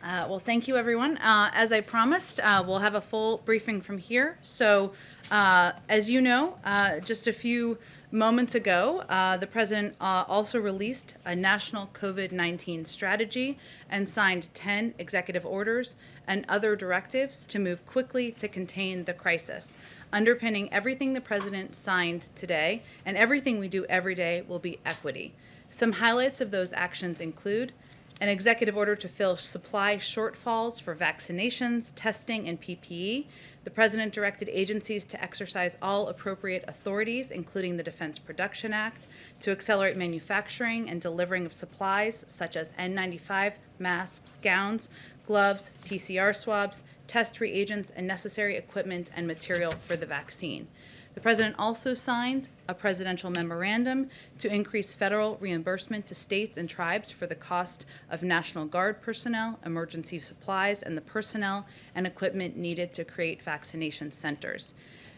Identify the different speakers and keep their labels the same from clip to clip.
Speaker 1: Well, thank you, everyone. As I promised, we'll have a full briefing from here. So, as you know, just a few moments ago, the president also released a national COVID-19 strategy and signed 10 executive orders and other directives to move quickly to contain the crisis. Underpinning everything the president signed today and everything we do every day will be equity. Some highlights of those actions include an executive order to fill supply shortfalls for vaccinations, testing, and PPE. The president directed agencies to exercise all appropriate authorities, including the Defense Production Act, to accelerate manufacturing and delivering of supplies such as N95, masks, gowns, gloves, PCR swabs, test reagents, and necessary equipment and material for the vaccine. The president also signed a presidential memorandum to increase federal reimbursement to states and tribes for the cost of National Guard personnel, emergency supplies, and the personnel and equipment needed to create vaccination centers.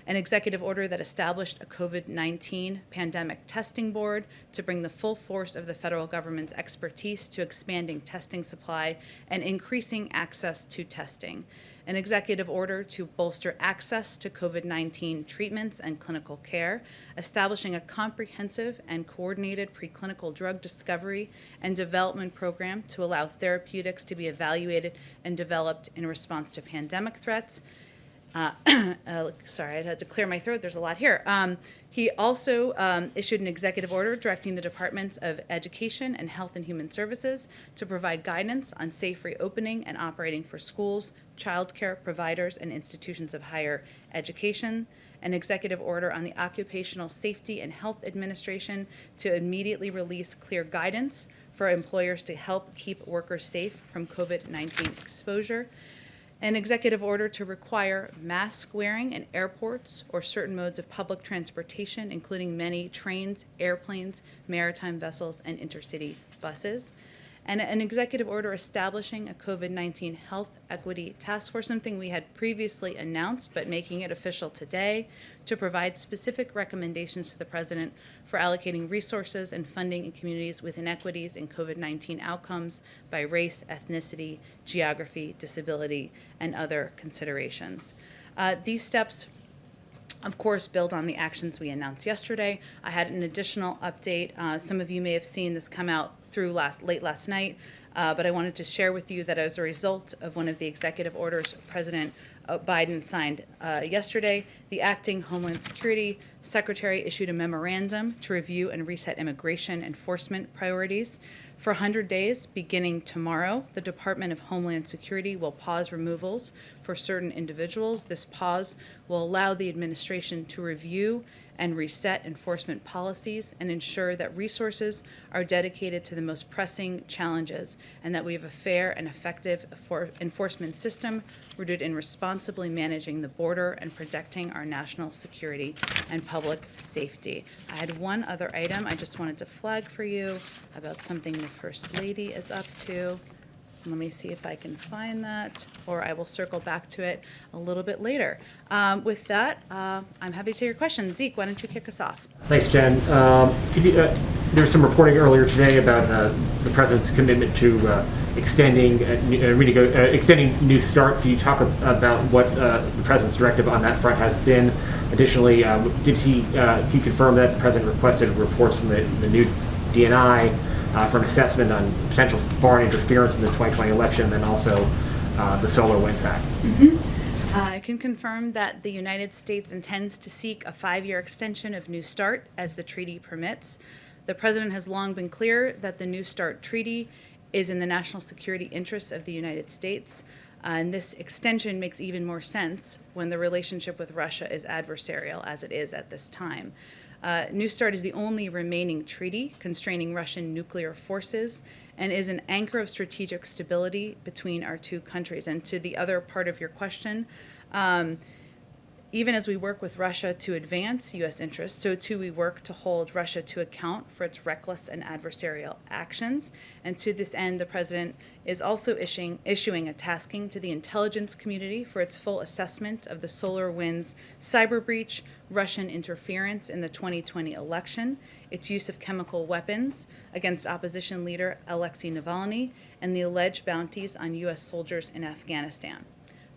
Speaker 1: An executive order that established a COVID-19 pandemic testing board to bring the full force of the federal government's expertise to expanding testing supply and increasing access to testing. An executive order to bolster access to COVID-19 treatments and clinical care, establishing a comprehensive and coordinated preclinical drug discovery and development program to allow therapeutics to be evaluated and developed in response to pandemic threats. Sorry, I had to clear my throat. There's a lot here. He also issued an executive order directing the Departments of Education and Health and Human Services to provide guidance on safe reopening and operating for schools, childcare providers, and institutions of higher education. An executive order on the Occupational Safety and Health Administration to immediately release clear guidance for employers to help keep workers safe from COVID-19 exposure. An executive order to require mask wearing in airports or certain modes of public transportation, including many trains, airplanes, maritime vessels, and intercity buses. And an executive order establishing a COVID-19 health equity task force, something we had previously announced, but making it official today, to provide specific recommendations to the president for allocating resources and funding in communities with inequities in COVID-19 outcomes by race, ethnicity, geography, disability, and other considerations. These steps, of course, build on the actions we announced yesterday. I had an additional update. Some of you may have seen this come out through late last night, but I wanted to share with you that as a result of one of the executive orders President Biden signed yesterday, the acting Homeland Security Secretary issued a memorandum to review and reset immigration enforcement priorities. For 100 days, beginning tomorrow, the Department of Homeland Security will pause removals for certain individuals. This pause will allow the administration to review and reset enforcement policies and ensure that resources are dedicated to the most pressing challenges and that we have a fair and effective enforcement system rooted in responsibly managing the border and protecting our national security and public safety. I had one other item I just wanted to flag for you about something the First Lady is up to. Let me see if I can find that, or I will circle back to it a little bit later. With that, I'm happy to take your questions. Zeke, why don't you kick us off?
Speaker 2: Thanks, Jen. There was some reporting earlier today about the president's commitment to extending New START. Can you talk about what the president's directive on that front has been? Additionally, can you confirm that the president requested reports from the new DNI for an assessment on potential foreign interference in the 2020 election, and then also the Solar Winds Act?
Speaker 1: Mm-hmm. I can confirm that the United States intends to seek a 5-year extension of New START as the treaty permits. The president has long been clear that the New START treaty is in the national security interests of the United States, and this extension makes even more sense when the relationship with Russia is adversarial, as it is at this time. New START is the only remaining treaty constraining Russian nuclear forces and is an anchor of strategic stability between our two countries. And to the other part of your question, Even as we work with Russia to advance U.S. interests, so too we work to hold Russia to account for its reckless and adversarial actions. And to this end, the President is also issuing a tasking to the intelligence community for its full assessment of the SolarWinds cyber breach, Russian interference in the 2020 election, its use of chemical weapons against opposition leader Alexei Navalny, and the alleged bounties on U.S. soldiers in Afghanistan.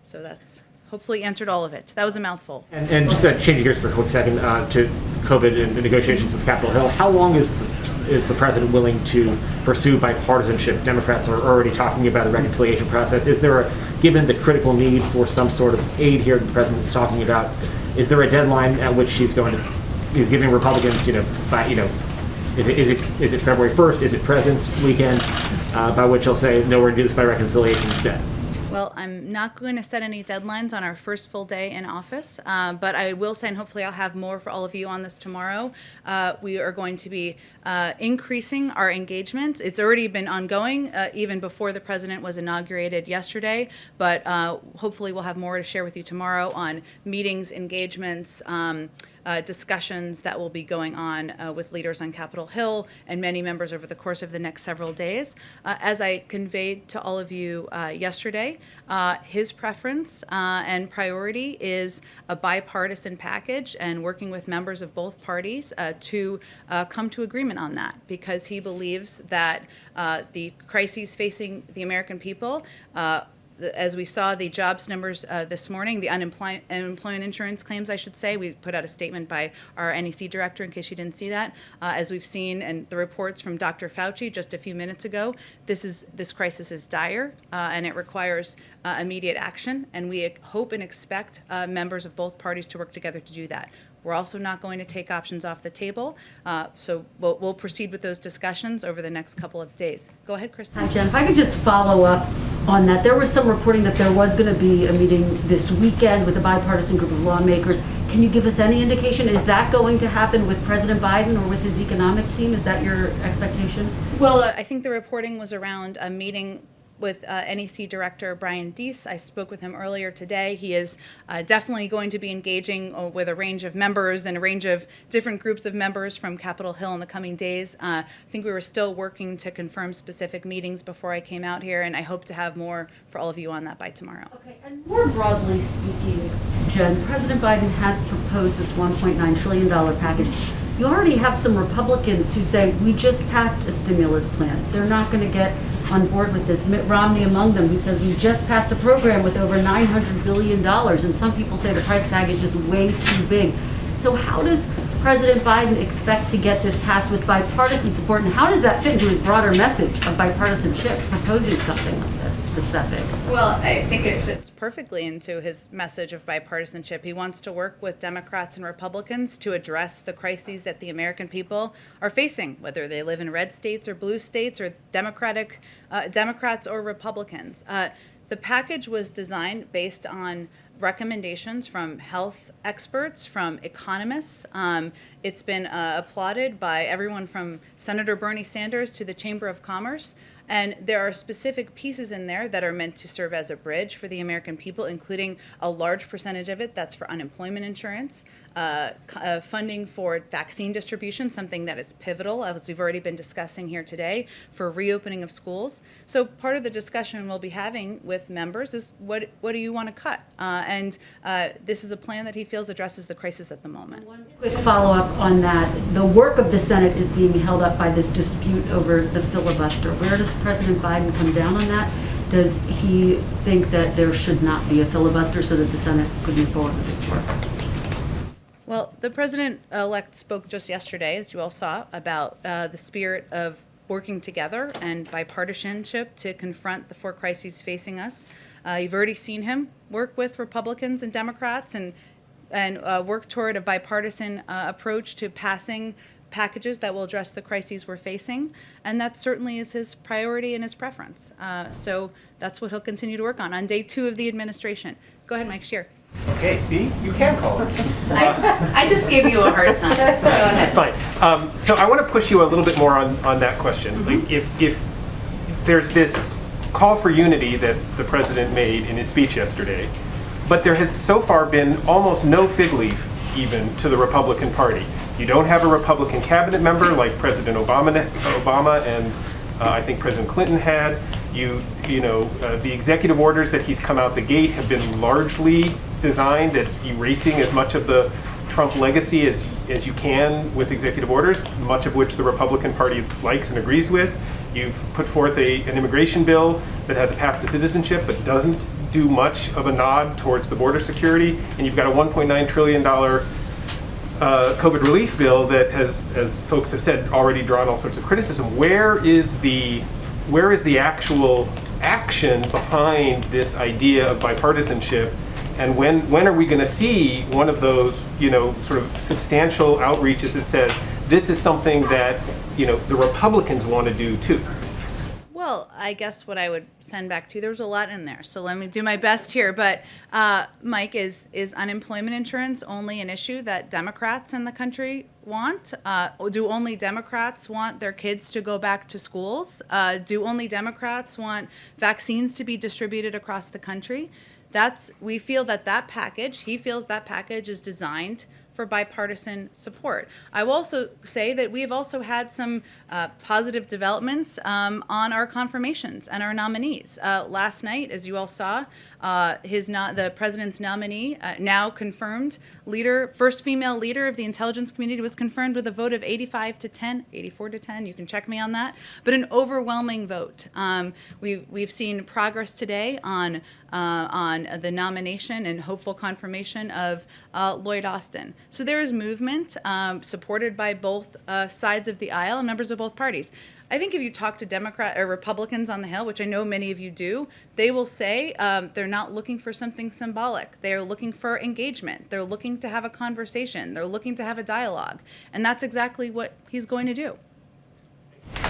Speaker 1: So that's hopefully answered all of it. That was a mouthful.
Speaker 2: And just changing gears for a quick second to COVID and the negotiations with Capitol Hill, how long is the president willing to pursue bipartisanship? Democrats are already talking about a reconciliation process. Is there given the critical need for some sort of aid here that the president's talking about, is there a deadline at which he's giving Republicans, is it February 1st? Is it President's weekend, by which he'll say, no, we're going to do this by reconciliation instead?
Speaker 1: Well, I'm not going to set any deadlines on our first full day in office, but I will say, and hopefully I'll have more for all of you on this tomorrow, we are going to be increasing our engagement. It's already been ongoing even before the president was inaugurated yesterday, but hopefully we'll have more to share with you tomorrow on meetings, engagements, discussions that will be going on with leaders on Capitol Hill and many members over the course of the next several days. As I conveyed to all of you yesterday, his preference and priority is a bipartisan package and working with members of both parties to come to agreement on that, because he believes that the crises facing the American people, as we saw the jobs numbers this morning, the unemployment insurance claims, I should say, we put out a statement by our NEC director in case you didn't see that. As we've seen and the reports from Dr. Fauci just a few minutes ago, this crisis is dire and it requires immediate action. And we hope and expect members of both parties to work together to do that. We're also not going to take options off the table, so we'll proceed with those discussions over the next couple of days. Go ahead, Kristen.
Speaker 3: Hi, Jen. If I could just follow up on that. There was some reporting that there was going to be a meeting this weekend with a bipartisan group of lawmakers. Can you give us any indication? Is that going to happen with President Biden or with his economic team? Is that your expectation?
Speaker 1: Well, I think the reporting was around a meeting with NEC Director Brian Deese. I spoke with him earlier today. He is definitely going to be engaging with a range of members and a range of different groups of members from Capitol Hill in the coming days. I think we were still working to confirm specific meetings before I came out here, and I hope to have more for all of you on that by tomorrow.
Speaker 3: Okay, and more broadly speaking, Jen, President Biden has proposed this $1.9 trillion package. You already have some Republicans who say, we just passed a stimulus plan. They're not going to get on board with this. Mitt Romney among them, who says we just passed a program with over $900 billion, and some people say the price tag is just way too big. So how does President Biden expect to get this passed with bipartisan support, and how does that fit into his broader message of bipartisanship, proposing something like this that's that big?
Speaker 1: Well, I think it fits perfectly into his message of bipartisanship. He wants to work with Democrats and Republicans to address the crises that the American people are facing, whether they live in red states or blue states or Democrats or Republicans. The package was designed based on recommendations from health experts, from economists. It's been applauded by everyone from Senator Bernie Sanders to the Chamber of Commerce. And there are specific pieces in there that are meant to serve as a bridge for the American people, including a large percentage of it that's for unemployment insurance, funding for vaccine distribution, something that is pivotal, as we've already been discussing here today, for reopening of schools. So part of the discussion we'll be having with members is what do you want to cut? And this is a plan that he feels addresses the crisis at the moment.
Speaker 3: One quick follow-up on that. The work of the Senate is being held up by this dispute over the filibuster. Where does President Biden come down on that? Does he think that there should not be a filibuster so that the Senate could move forward with its work?
Speaker 1: Well, the president-elect spoke just yesterday, as you all saw, about the spirit of working together and bipartisanship to confront the four crises facing us. You've already seen him work with Republicans and Democrats and work toward a bipartisan approach to passing packages that will address the crises we're facing, and that certainly is his priority and his preference. So that's what he'll continue to work on day 2 of the administration. Go ahead, Mike Scheer.
Speaker 4: Okay, see, you can call her.
Speaker 1: I just gave you a hard time. Go ahead.
Speaker 4: That's fine. So I want to push you a little bit more on that question. Like, if there's this call for unity that the president made in his speech yesterday, But there has so far been almost no fig leaf even to the Republican Party. You don't have a Republican cabinet member like President Obama and I think President Clinton had. The executive orders that he's come out the gate have been largely designed at erasing as much of the Trump legacy as you can with executive orders, much of which the Republican Party likes and agrees with. You've put forth an immigration bill that has a path to citizenship but doesn't do much of a nod towards the border security. And you've got a $1.9 trillion COVID relief bill that has, as folks have said, already drawn all sorts of criticism. Where is the actual action behind this idea of bipartisanship? And when are we going to see one of those, sort of substantial outreaches that says this is something that, the Republicans want to do too?
Speaker 1: Well, I guess what I would send back to you, there was a lot in there, so let me do my best here. But Mike, is unemployment insurance only an issue that Democrats in the country want? Do only Democrats want their kids to go back to schools? Do only Democrats want vaccines to be distributed across the country? He feels that package is designed for bipartisan support. I will also say that we have also had some positive developments on our confirmations and our nominees. Last night, as you all saw, the president's nominee, now confirmed first female leader of the intelligence community, was confirmed with a vote of 84 to 10. You can check me on that, but an overwhelming vote. We've seen progress today on the nomination and hopeful confirmation of Lloyd Austin. So there is movement supported by both sides of the aisle and members of both parties. I think if you talk to Democrat or Republicans on the Hill, which I know many of you do, they will say they're not looking for something symbolic. They're looking for engagement. They're looking to have a conversation. They're looking to have a dialogue. And that's exactly what he's going to do.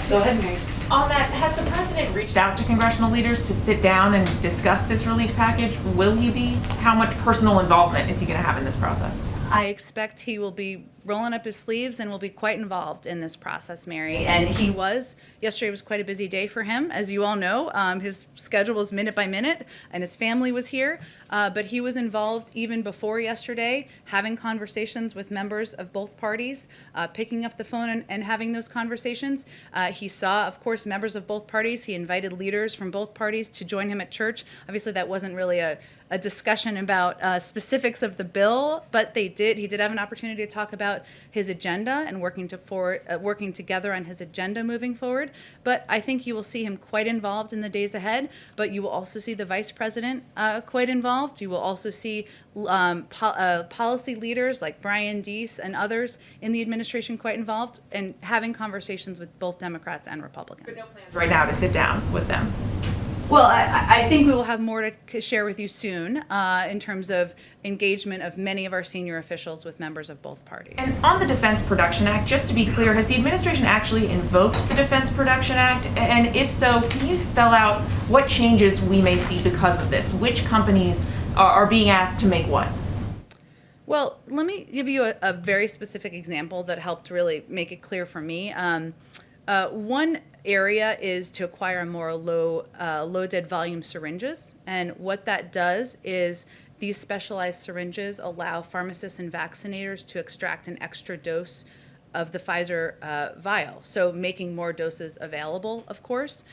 Speaker 5: Go ahead, Mary. On that, has the president reached out to congressional leaders to sit down and discuss this relief package? Will he be? How much personal involvement is he going to have in this process?
Speaker 1: I expect he will be rolling up his sleeves and will be quite involved in this process, Mary. And yesterday was quite a busy day for him, as you all know. His schedule was minute by minute, and his family was here. But he was involved even before yesterday, having conversations with members of both parties, picking up the phone and having those conversations. He saw, of course, members of both parties. He invited leaders from both parties to join him at church. Obviously, that wasn't really a discussion about specifics of the bill, but he did have an opportunity to talk about his agenda and working together on his agenda moving forward. But I think you will see him quite involved in the days ahead, but you will also see the vice president quite involved. You will also see policy leaders like Brian Deese and others in the administration quite involved and having conversations with both Democrats and Republicans.
Speaker 5: But no plans right now to sit down with them.
Speaker 1: Well, I think we will have more to share with you soon in terms of engagement of many of our senior officials with members of both parties.
Speaker 5: And on the Defense Production Act, just to be clear, has the administration actually invoked the Defense Production Act? And if so, can you spell out what changes we may see because of this? Which companies are being asked to make what?
Speaker 1: Well, let me give you a very specific example that helped really make it clear for me. One area is to acquire more low dead volume syringes. And what that does is these specialized syringes allow pharmacists and vaccinators to extract an extra dose of the Pfizer vial, so making more doses available, of course.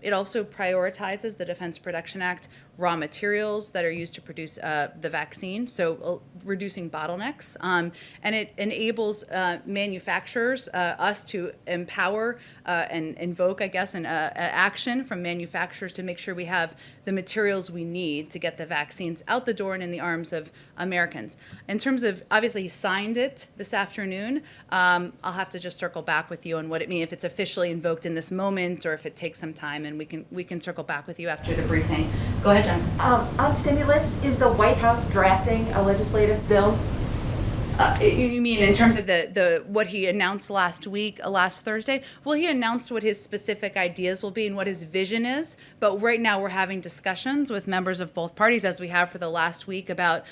Speaker 1: It also prioritizes the Defense Production Act raw materials that are used to produce the vaccine, so reducing bottlenecks. And it enables manufacturers, us to empower and invoke, I guess, an action from manufacturers to make sure we have the materials we need to get the vaccines out the door and in the arms of Americans. In terms of, obviously, he signed it this afternoon. I'll have to just circle back with you on what it means, if it's officially invoked in this moment or if it takes some time, and we can circle back with you after the briefing. Go ahead, John.
Speaker 6: On stimulus, is the White House drafting a legislative bill?
Speaker 1: You mean in terms of the what he announced last Thursday? Well, he announced what his specific ideas will be and what his vision is. But right now we're having discussions with members of both parties, as we have for the last week, about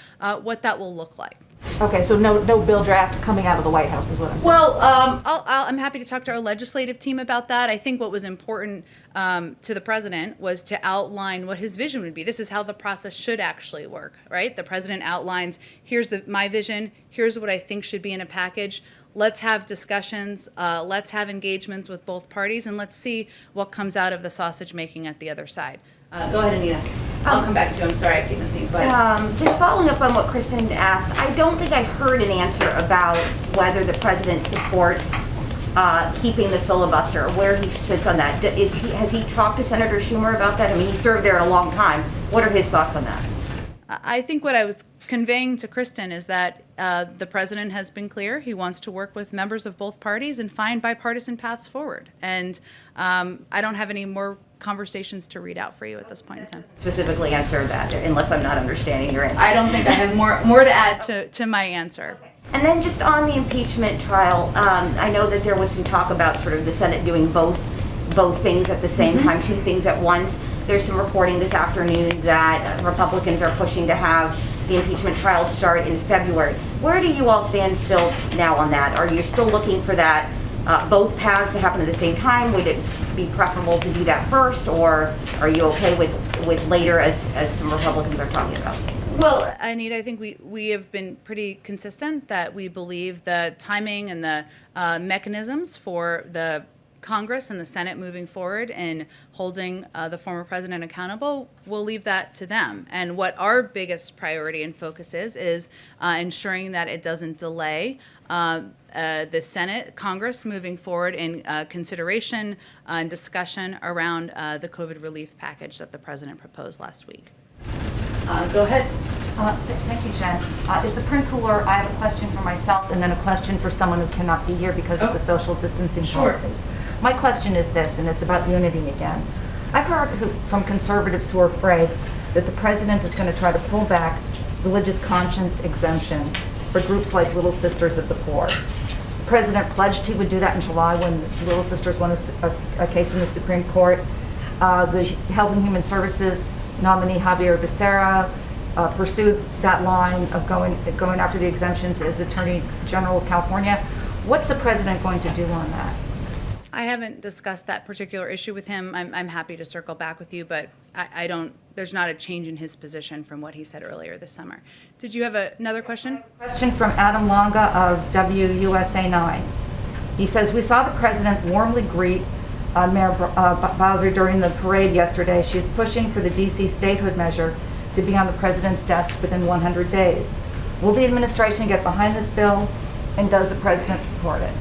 Speaker 1: what that will look like.
Speaker 6: Okay, so no bill draft coming out of the White House is what I'm saying.
Speaker 1: Well, I'm happy to talk to our legislative team about that. I think what was important to the president was to outline what his vision would be. This is how the process should actually work, right? The president outlines, here's my vision, here's what I think should be in a package. Let's have discussions, let's have engagements with both parties, and let's see what comes out of the sausage making at the other side. Go ahead, Anita. I'll come back to you. I'm sorry, I keep missing, but.
Speaker 7: Just following up on what Kristen asked, I don't think I heard an answer about whether the president supports keeping the filibuster, or where he sits on that. Has he talked to Senator Schumer about that? I mean, he served there a long time. What are his thoughts on that?
Speaker 1: I think what I was conveying to Kristen is that the president has been clear. He wants to work with members of both parties and find bipartisan paths forward. And I don't have any more conversations to read out for you at this point in time.
Speaker 7: Specifically answer that, unless I'm not understanding your answer.
Speaker 1: I don't think I have more to add to my answer.
Speaker 7: And then just on the impeachment trial, I know that there was some talk about sort of the Senate doing both things at the same time, two things at once. There's some reporting this afternoon that Republicans are pushing to have the impeachment trial start in February. Where do you all stand still now on that? Are you still looking for that, both paths to happen at the same time? Would it be preferable to do that first, or are you okay with later, as some Republicans are talking about?
Speaker 1: Well, Anita, I think we have been pretty consistent that we believe the timing and the mechanisms for the Congress and the Senate moving forward and holding the former president accountable, we'll leave that to them. And what our biggest priority and focus is ensuring that it doesn't delay the Senate, Congress moving forward in consideration and discussion around the COVID relief package that the president proposed last week. Go ahead.
Speaker 8: Thank you, Jen. Is the print cooler? I have a question for myself and then a question for someone who cannot be here because of the social distancing policies. My question is this, and it's about unity again. I've heard from conservatives who are afraid that the president is going to try to pull back religious conscience exemptions for groups like Little Sisters of the Poor. The president pledged he would do that in July when Little Sisters won a case in the Supreme Court. The Health and Human Services nominee Javier Becerra pursued that line of going after the exemptions as Attorney General of California. What's the president going to do on that?
Speaker 1: I haven't discussed that particular issue with him. I'm happy to circle back with you, but I don't. There's not a change in his position from what he said earlier this summer. Did you have another question?
Speaker 8: Question from Adam Longa of WUSA 9. He says, we saw the president warmly greet Mayor Bowser during the parade yesterday. She's pushing for the D.C. statehood measure to be on the president's desk within 100 days. Will the administration get behind this bill, and does the president support it?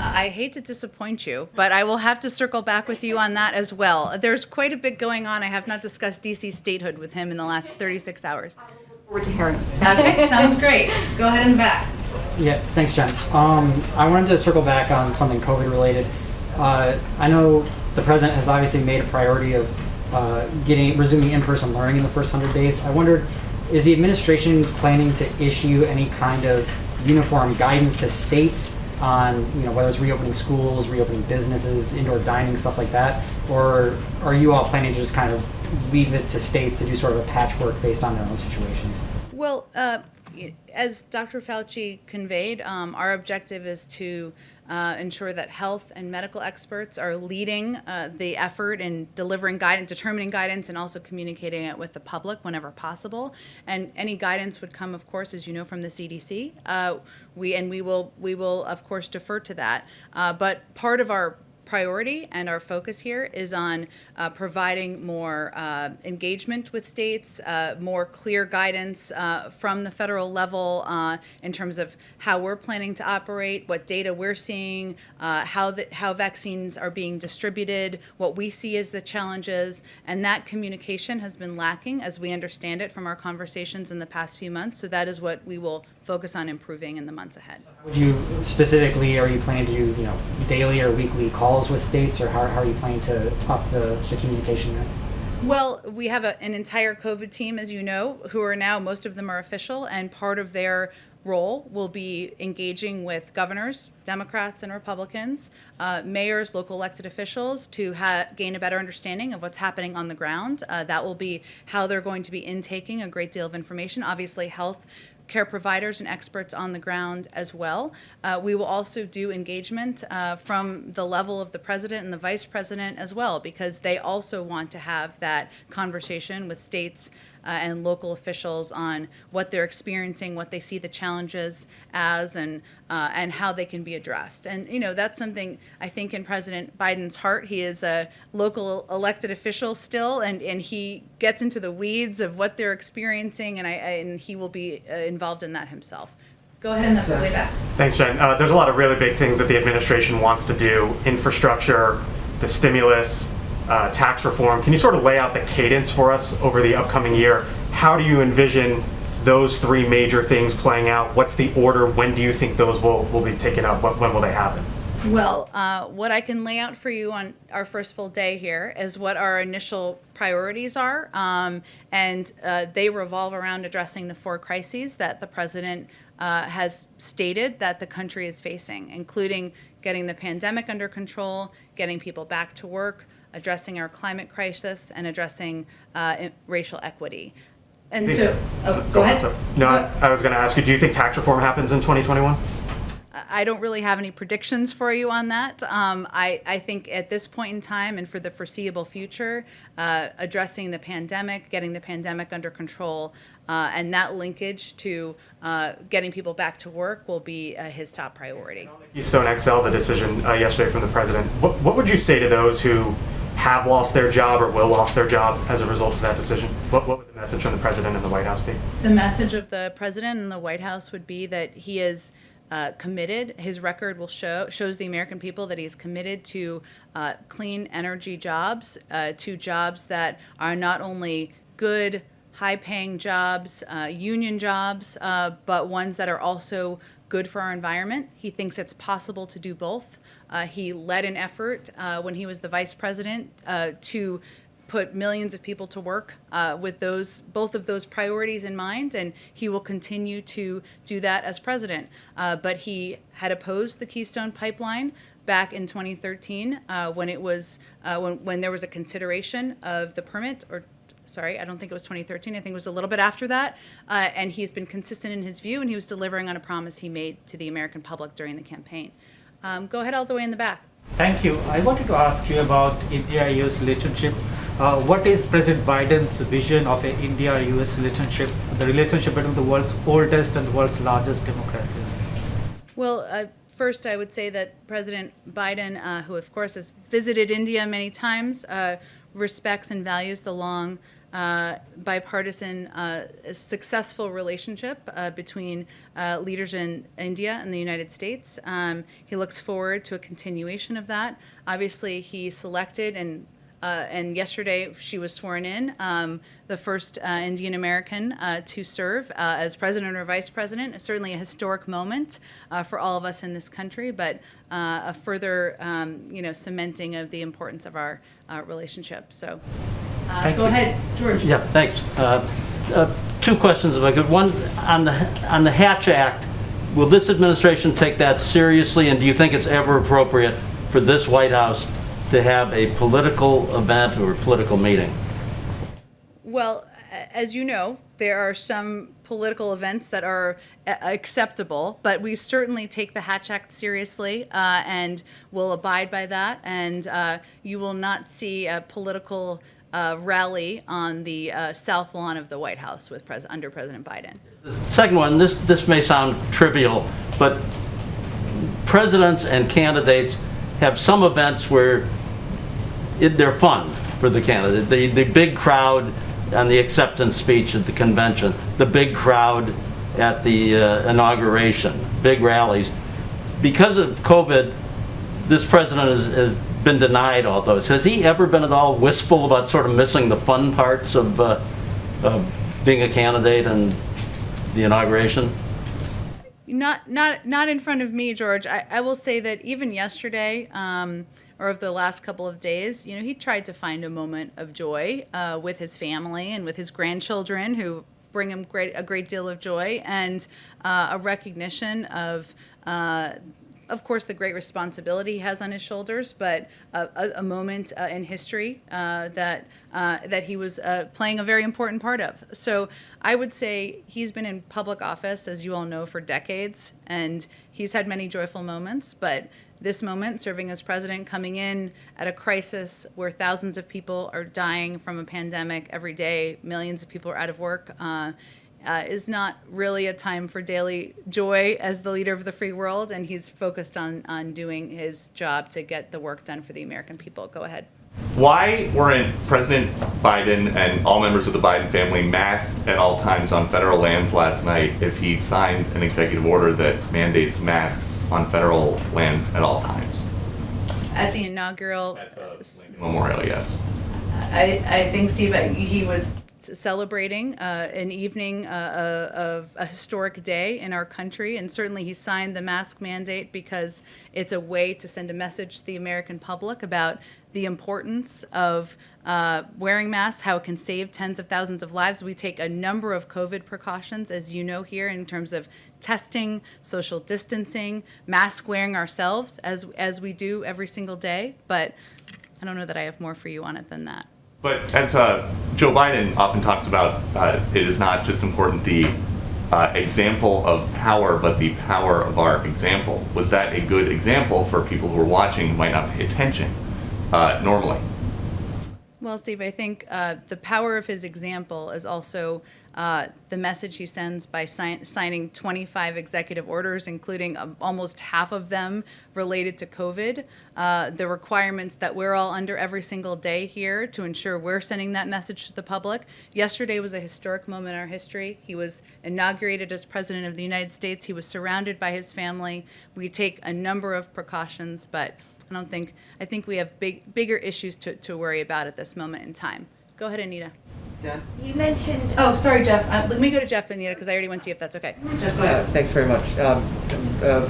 Speaker 1: I hate to disappoint you, but I will have to circle back with you on that as well. There's quite a bit going on. I have not discussed D.C. statehood with him in the last 36 hours.
Speaker 8: I look forward to hearing it.
Speaker 1: Okay, sounds great. Go ahead in the back.
Speaker 9: Yeah, thanks, Jen. I wanted to circle back on something COVID related. I know the president has obviously made a priority of resuming in-person learning in the first 100 days. I wondered, is the administration planning to issue any kind of uniform guidance to states on, whether it's reopening schools, reopening businesses, indoor dining, stuff like that? Or are you all planning to just kind of leave it to states to do sort of a patchwork based on their own situations?
Speaker 1: Well, as Dr. Fauci conveyed, our objective is to ensure that health and medical experts are leading the effort in delivering guidance, determining guidance, and also communicating it with the public whenever possible. And any guidance would come, of course, as you know, from the CDC. We will, of course, defer to that. But part of our priority and our focus here is on providing more engagement with states, more clear guidance from the federal level in terms of how we're planning to operate, what data we're seeing, how vaccines are being distributed, what we see as the challenges, and that communication has been lacking as we understand it from our conversations in the past few months. So that is what we will focus on improving in the months ahead.
Speaker 9: Would you specifically, are you planning to do, daily or weekly calls with states, or how are you planning to up the communication there?
Speaker 1: Well, we have an entire COVID team, as you know, who are now, most of them are official, and part of their role will be engaging with governors, Democrats and Republicans, mayors, local elected officials to gain a better understanding of what's happening on the ground. That will be how they're going to be intaking a great deal of information. Obviously, health care providers and experts on the ground as well. We will also do engagement from the level of the president and the vice president as well, because they also want to have that conversation with states and local officials on what they're experiencing, what they see the challenges as, and how they can be addressed. And that's something I think in President Biden's heart. He is a local elected official still, and he gets into the weeds of what they're experiencing, and he will be involved in that himself. Go ahead and then way back.
Speaker 10: Thanks, Jen. There's a lot of really big things that the administration wants to do: infrastructure, the stimulus, tax reform. Can you sort of lay out the cadence for us over the upcoming year? How do you envision those three major things playing out? What's the order? When do you think those will be taken up? When will they happen?
Speaker 1: Well, what I can lay out for you on our first full day here is what our initial priorities are, and they revolve around addressing the 4 crises that the president has stated that the country is facing, including getting the pandemic under control, getting people back to work, addressing our climate crisis, and addressing racial equity. And so, go ahead.
Speaker 10: No, I was going to ask you, do you think tax reform happens in 2021?
Speaker 1: I don't really have any predictions for you on that. I think at this point in time and for the foreseeable future, addressing the pandemic, getting the pandemic under control, and that linkage to getting people back to work will be his top priority.
Speaker 10: Keystone XL, the decision yesterday from the president, what would you say to those who have lost their job or will lose their job as a result of that decision? What would the message from the president and the White House be?
Speaker 1: The message of the president and the White House would be that he is committed. His record will shows the American people that he is committed to clean energy jobs, to jobs that are not only good, high-paying jobs, union jobs, but ones that are also good for our environment. He thinks it's possible to do both. He led an effort when he was the vice president to put millions of people to work with both of those priorities in mind, and he will continue to do that as president. But he had opposed the Keystone Pipeline back in 2013 when it was when there was a consideration of the permit, or sorry, I don't think it was 2013. I think it was a little bit after that. And he's been consistent in his view, and he was delivering on a promise he made to the American public during the campaign. Go ahead all the way in the back.
Speaker 11: Thank you. I wanted to ask you about India-US relationship. What is President Biden's vision of an India-US relationship, the relationship between the world's oldest and the world's largest democracies?
Speaker 1: Well, first I would say that President Biden, who of course has visited India many times, respects and values the long bipartisan, successful relationship between leaders in India and the United States. He looks forward to a continuation of that. Obviously, he selected and yesterday she was sworn in, the first Indian American to serve as president or vice president. It's certainly a historic moment for all of us in this country, but a further cementing of the importance of our relationship. So go ahead, George.
Speaker 12: Yeah, thanks. 2 questions if I could. One, on the Hatch Act, will this administration take that seriously, and do you think it's ever appropriate for this White House to have a political event or a political meeting?
Speaker 1: Well, as you know, there are some political events that are acceptable, but we certainly take the Hatch Act seriously and will abide by that. And you will not see a political rally on the south lawn of the White House with under President Biden.
Speaker 12: The second one, this may sound trivial, but presidents and candidates have some events where they're fun for the candidate. The big crowd on the acceptance speech at the convention, the big crowd at the inauguration, big rallies. Because of COVID, this president has been denied all those. Has he ever been at all wistful about sort of missing the fun parts of being a candidate and the inauguration?
Speaker 1: Not in front of me, George. I will say that even yesterday, or of the last couple of days, he tried to find a moment of joy with his family and with his grandchildren, who bring him a great deal of joy, and a recognition of of course, the great responsibility he has on his shoulders, but a moment in history that he was playing a very important part of. So I would say he's been in public office, as you all know, for decades, and he's had many joyful moments, but this moment, serving as president, coming in at a crisis where thousands of people are dying from a pandemic every day, millions of people are out of work, is not really a time for daily joy as the leader of the free world, and he's focused on doing his job to get the work done for the American people. Go ahead.
Speaker 13: Why weren't President Biden and all members of the Biden family masked at all times on federal lands last night if he signed an executive order that mandates masks on federal lands at all times?
Speaker 1: At the inaugural
Speaker 13: Memorial, yes.
Speaker 1: I think, Steve, he was celebrating an evening of a historic day in our country, and certainly he signed the mask mandate because it's a way to send a message to the American public about the importance of wearing masks, how it can save tens of thousands of lives. We take a number of COVID precautions, as you know here, in terms of testing, social distancing, mask wearing ourselves, as we do every single day. But I don't know that I have more for you on it than that.
Speaker 13: But as Joe Biden often talks about, it is not just important the example of power, but the power of our example. Was that a good example for people who are watching who might not pay attention normally?
Speaker 1: Well, Steve, I think the power of his example is also the message he sends by signing 25 executive orders, including almost half of them related to COVID. The requirements that we're all under every single day here to ensure we're sending that message to the public. Yesterday was a historic moment in our history. He was inaugurated as President of the United States. He was surrounded by his family. We take a number of precautions, but I think we have bigger issues to worry about at this moment in time. Go ahead, Anita.
Speaker 7: Jen? You mentioned.
Speaker 1: Oh, sorry, Jeff. Let me go to Jeff, Anita, because I already went to you, if that's okay. Jeff, go ahead.
Speaker 14: Thanks very much.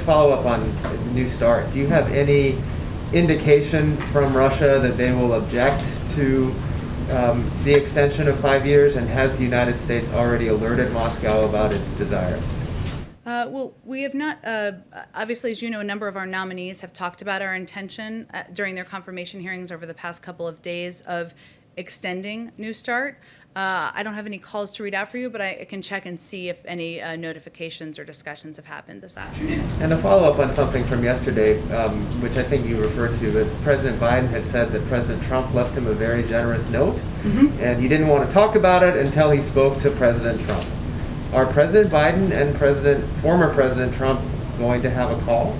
Speaker 14: Follow up on New START. Do you have any indication from Russia that they will object to the extension of 5 years, and has the United States already alerted Moscow about its desire?
Speaker 1: Well, we have not, obviously, as you know, a number of our nominees have talked about our intention during their confirmation hearings over the past couple of days of extending New START. I don't have any calls to read out for you, but I can check and see if any notifications or discussions have happened this afternoon.
Speaker 14: And a follow-up on something from yesterday, which I think you referred to, that President Biden had said that President Trump left him a very generous note, and he didn't want to talk about it until he spoke to President Trump. Are President Biden and former President Trump going to have a call?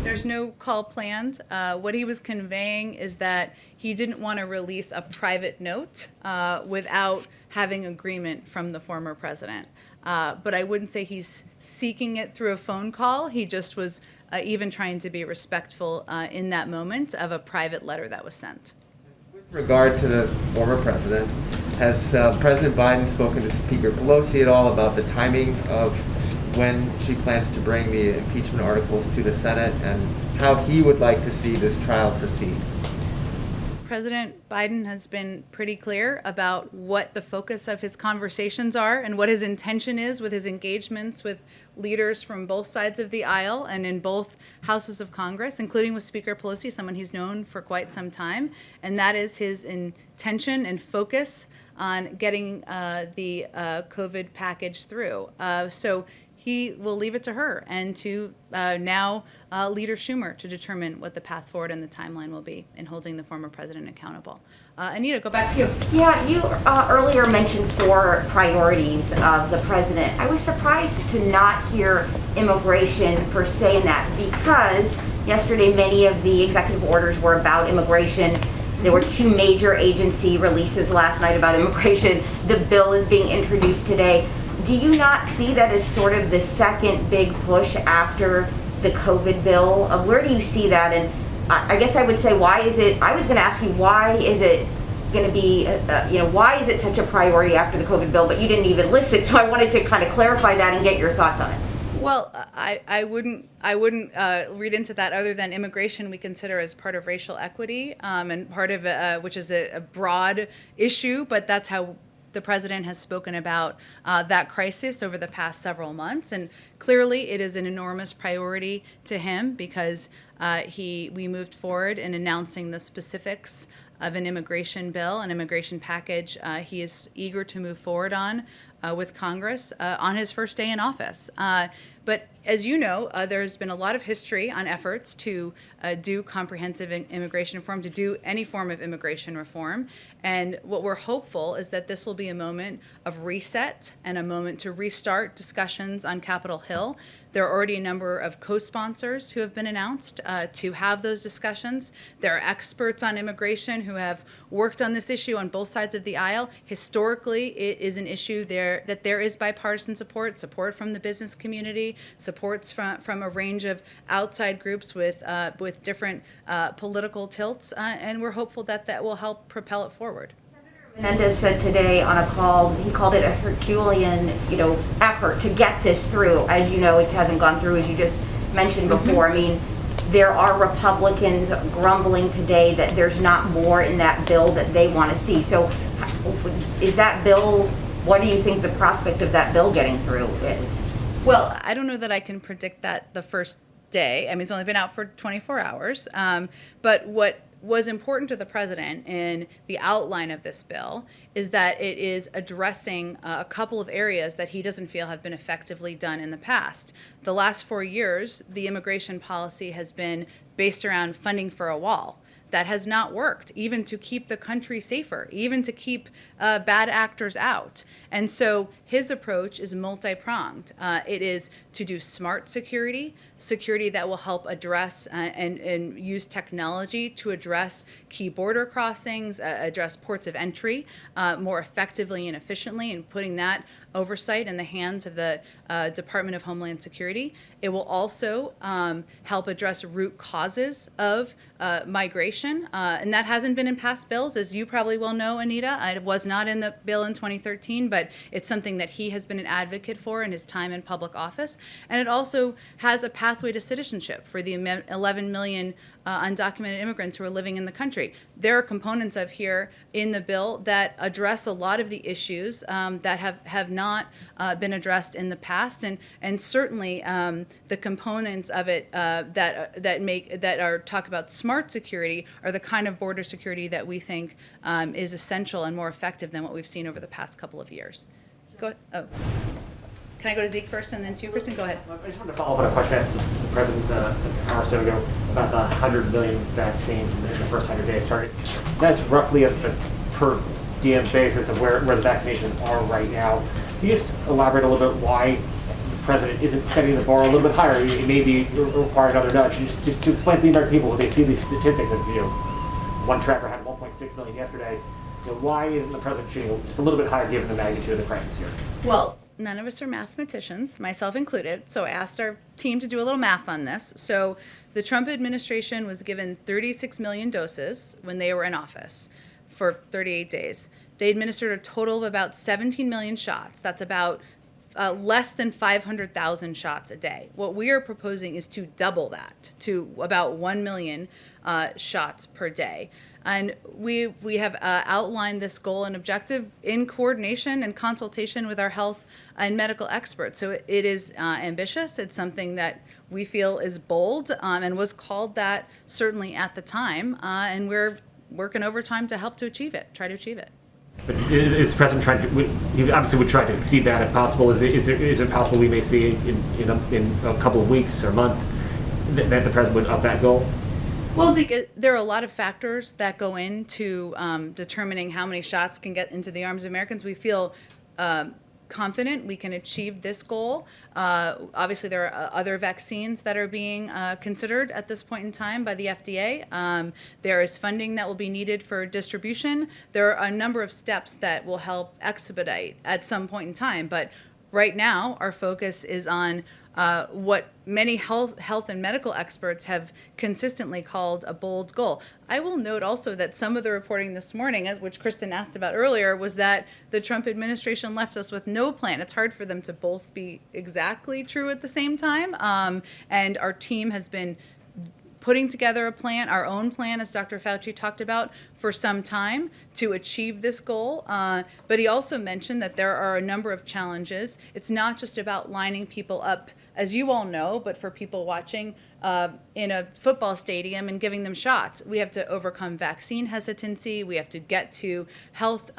Speaker 1: There's no call planned. What he was conveying is that he didn't want to release a private note without having agreement from the former president. But I wouldn't say he's seeking it through a phone call. He just was even trying to be respectful in that moment of a private letter that was sent.
Speaker 14: With regard to the former president, has President Biden spoken to Speaker Pelosi at all about the timing of when she plans to bring the impeachment articles to the Senate, and how he would like to see this trial proceed?
Speaker 1: President Biden has been pretty clear about what the focus of his conversations are and what his intention is with his engagements with leaders from both sides of the aisle and in both houses of Congress, including with Speaker Pelosi, someone he's known for quite some time. And that is his intention and focus on getting the COVID package through. So he will leave it to her and to now Leader Schumer to determine what the path forward and the timeline will be in holding the former president accountable. Anita, go back to you.
Speaker 7: Yeah, you earlier mentioned 4 priorities of the president. I was surprised to not hear immigration per se in that, because yesterday many of the executive orders were about immigration. There were 2 major agency releases last night about immigration. The bill is being introduced today. Do you not see that as sort of the second big push after the COVID bill? Where do you see that? And I guess I would say, why is it, I was going to ask you, why is it going to be, why is it such a priority after the COVID bill, but you didn't even list it, so I wanted to kind of clarify that and get your thoughts on it.
Speaker 1: Well, I wouldn't read into that other than immigration we consider as part of racial equity and part of which is a broad issue, but that's how the president has spoken about that crisis over the past several months, and clearly it is an enormous priority to him because we moved forward in announcing the specifics of an immigration bill, an immigration package he is eager to move forward on with Congress on his first day in office. But as you know, there's been a lot of history on efforts to do comprehensive immigration reform, to do any form of immigration reform. And what we're hopeful is that this will be a moment of reset and a moment to restart discussions on Capitol Hill. There are already a number of co-sponsors who have been announced to have those discussions. There are experts on immigration who have worked on this issue on both sides of the aisle. Historically, it is an issue that there is bipartisan support from the business community, supports from a range of outside groups with different political tilts, and we're hopeful that will help propel it forward.
Speaker 7: Menendez said today on a call, he called it a Herculean, effort to get this through. As you know, it hasn't gone through, as you just mentioned before. I mean, there are Republicans grumbling today that there's not more in that bill that they want to see. So is that bill, what do you think the prospect of that bill getting through is?
Speaker 1: Well, I don't know that I can predict that the first day. I mean, it's only been out for 24 hours. But what was important to the president in the outline of this bill is that it is addressing a couple of areas that he doesn't feel have been effectively done in the past. The last 4 years, the immigration policy has been based around funding for a wall. That has not worked, even to keep the country safer, even to keep bad actors out. And so his approach is multi-pronged. It is to do smart security that will help address and use technology to address key border crossings, address ports of entry more effectively and efficiently, and putting that oversight in the hands of the Department of Homeland Security. It will also help address root causes of migration, and that hasn't been in past bills, as you probably well know, Anita. It was not in the bill in 2013, but it's something that he has been an advocate for in his time in public office. And it also has a pathway to citizenship for the 11 million undocumented immigrants who are living in the country. There are components of here in the bill that address a lot of the issues that have not been addressed in the past, and certainly the components of it that are talk about smart security are the kind of border security that we think is essential and more effective than what we've seen over the past couple of years. Go ahead. Oh. Can I go to Zeke first and then to you, Kristen? Go ahead.
Speaker 2: I just wanted to follow up on a question I asked the president an hour or so ago about the 100 million vaccines in the first 100 days target. That's roughly a per diem basis of where the vaccinations are right now. Can you just elaborate a little bit why the president isn't setting the bar a little bit higher? It may be require another nudge. Just to explain to the American people when they see these statistics of, one tracker had 1.6 million yesterday. Why isn't the president shooting just a little bit higher given the magnitude of the crisis here?
Speaker 1: Well, none of us are mathematicians, myself included, so I asked our team to do a little math on this. So the Trump administration was given 36 million doses when they were in office for 38 days. They administered a total of about 17 million shots. That's about less than 500,000 shots a day. What we are proposing is to double that to about 1 million shots per day. And we have outlined this goal and objective in coordination and consultation with our health and medical experts. So it is ambitious. It's something that we feel is bold and was called that certainly at the time. And we're working overtime to help to achieve it, try to achieve it.
Speaker 2: But is the president trying to? He obviously would try to exceed that if possible. Is it possible we may see in a couple of weeks or month that the president would up that goal?
Speaker 1: Well, Zeke, there are a lot of factors that go into determining how many shots can get into the arms of Americans. We feel confident we can achieve this goal. Obviously, there are other vaccines that are being considered at this point in time by the FDA. There is funding that will be needed for distribution. There are a number of steps that will help expedite at some point in time. But right now, our focus is on what many health and medical experts have consistently called a bold goal. I will note also that some of the reporting this morning, which Kristen asked about earlier, was that the Trump administration left us with no plan. It's hard for them to both be exactly true at the same time. And our team has been putting together a plan, our own plan, as Dr. Fauci talked about, for some time to achieve this goal. But he also mentioned that there are a number of challenges. It's not just about lining people up, as you all know, but for people watching in a football stadium and giving them shots. We have to overcome vaccine hesitancy. We have to get to health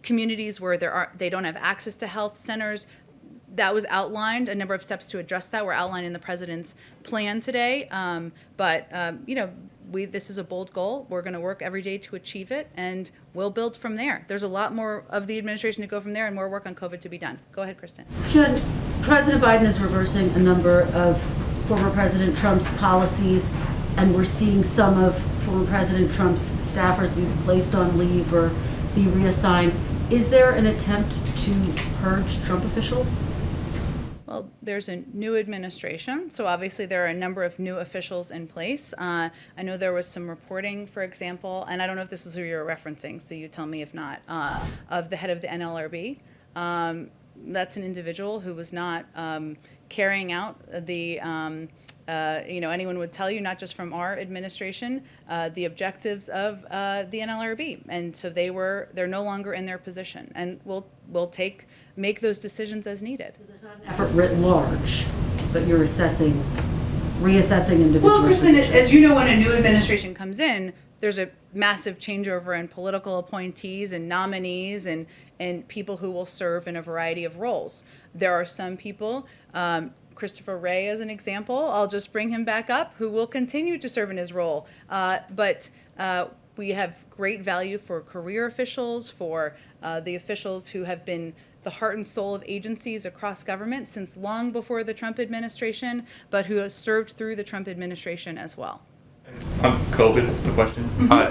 Speaker 1: communities where they don't have access to health centers. That was outlined. A number of steps to address that were outlined in the president's plan today. This is a bold goal. We're going to work every day to achieve it, and we'll build from there. There's a lot more of the administration to go from there, and more work on COVID to be done. Go ahead, Kristen.
Speaker 3: Jen, President Biden is reversing a number of former President Trump's policies, and we're seeing some of former President Trump's staffers be placed on leave or be reassigned. Is there an attempt to purge Trump officials?
Speaker 1: Well, there's a new administration, so obviously there are a number of new officials in place. I know there was some reporting, for example, and I don't know if this is who you're referencing, so you tell me if not, of the head of the NLRB. That's an individual who was not carrying out the, anyone would tell you, not just from our administration, the objectives of the NLRB. And so they're no longer in their position, and we'll make those decisions as needed.
Speaker 3: So there's not an effort writ large, but you're reassessing individuals.
Speaker 1: Well, Kristen, as you know, when a new administration comes in, there's a massive changeover in political appointees and nominees and people who will serve in a variety of roles. There are some people, Christopher Wray as an example, I'll just bring him back up, who will continue to serve in his role. But we have great value for career officials, for the officials who have been the heart and soul of agencies across government since long before the Trump administration, but who have served through the Trump administration as well.
Speaker 13: On COVID, the question.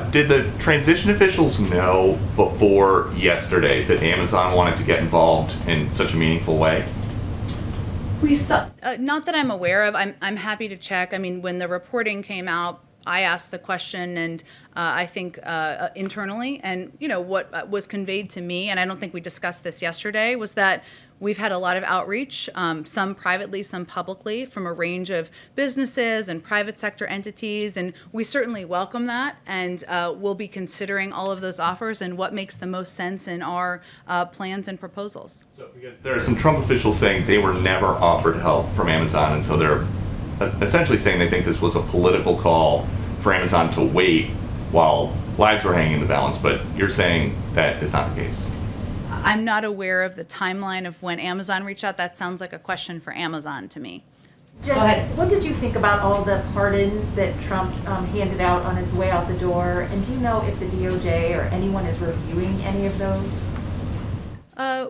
Speaker 13: Did the transition officials know before yesterday that Amazon wanted to get involved in such a meaningful way?
Speaker 1: We saw, not that I'm aware of. I'm happy to check. I mean, when the reporting came out, I asked the question, and I think internally, and what was conveyed to me, and I don't think we discussed this yesterday, was that we've had a lot of outreach, some privately, some publicly, from a range of businesses and private sector entities, and we certainly welcome that, and we'll be considering all of those offers and what makes the most sense in our plans and proposals.
Speaker 13: So, because there are some Trump officials saying they were never offered help from Amazon, and so they're essentially saying they think this was a political call for Amazon to wait while lives were hanging in the balance, but you're saying that is not the case.
Speaker 1: I'm not aware of the timeline of when Amazon reached out. That sounds like a question for Amazon to me.
Speaker 6: Jen,
Speaker 1: Go ahead.
Speaker 6: what did you think about all the pardons that Trump handed out on his way out the door? And do you know if the DOJ or anyone is reviewing any of those?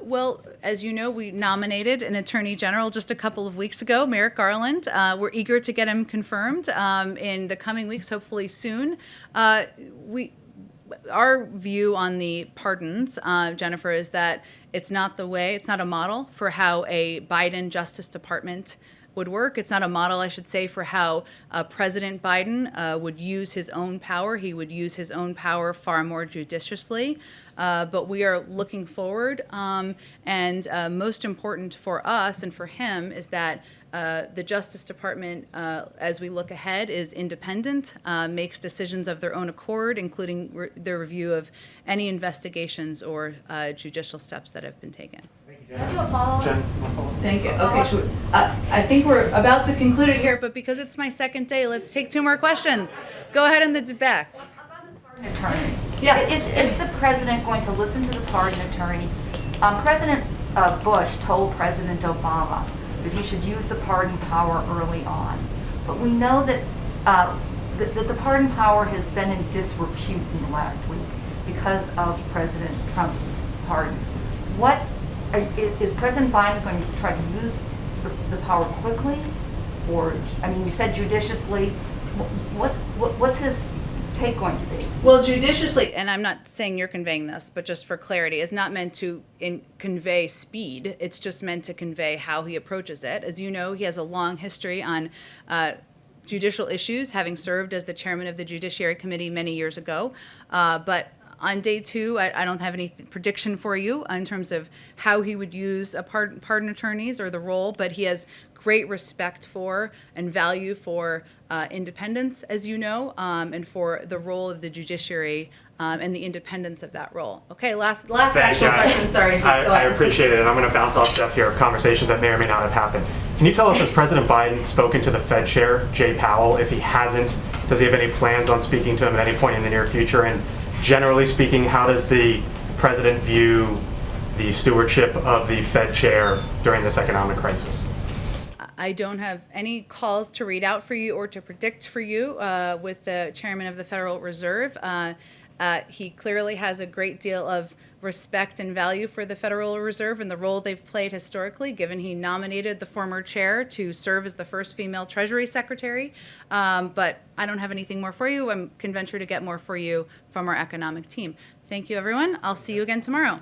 Speaker 1: Well, as you know, we nominated an attorney general just a couple of weeks ago, Merrick Garland. We're eager to get him confirmed in the coming weeks, hopefully soon. Our view on the pardons, Jennifer, is that it's not a model for how a Biden Justice Department would work. It's not a model, I should say, for how President Biden would use his own power. He would use his own power far more judiciously. But we are looking forward. And most important for us and for him is that the Justice Department, as we look ahead, is independent, makes decisions of their own accord, including their review of any investigations or judicial steps that have been taken.
Speaker 6: Can I do a follow-up?
Speaker 10: Jen, one follow-up?
Speaker 1: Thank you. Okay, I think we're about to conclude it here, but because it's my second day, let's take two more questions. Go ahead in the back.
Speaker 8: Pardon attorneys.
Speaker 1: Yes.
Speaker 8: Is the president going to listen to the pardon attorney? President Bush told President Obama that he should use the pardon power early on. But we know that the pardon power has been in disrepute in the last week because of President Trump's pardons. Is President Biden going to try to use the power quickly? Or, I mean, you said judiciously. What's his take going to be?
Speaker 1: Well, judiciously, and I'm not saying you're conveying this, but just for clarity, is not meant to convey speed. It's just meant to convey how he approaches it. As you know, he has a long history on judicial issues, having served as the chairman of the Judiciary Committee many years ago. But On day 2, I don't have any prediction for you in terms of how he would use pardon attorneys or the role, but he has great respect for and value for independence, as you know, and for the role of the judiciary and the independence of that role. Okay, last actual question. Sorry, Zeke, go
Speaker 10: I
Speaker 1: ahead.
Speaker 10: appreciate it, and I'm going to bounce off stuff here, conversations that may or may not have happened. Can you tell us, has President Biden spoken to the Fed chair, Jay Powell? If he hasn't, does he have any plans on speaking to him at any point in the near future? And generally speaking, how does the president view the stewardship of the Fed chair during this economic crisis?
Speaker 1: I don't have any calls to read out for you or to predict for you with the chairman of the Federal Reserve. He clearly has a great deal of respect and value for the Federal Reserve and the role they've played historically, given he nominated the former chair to serve as the first female Treasury Secretary. But I don't have anything more for you. I can venture to get more for you from our economic team. Thank you, everyone. I'll see you again tomorrow.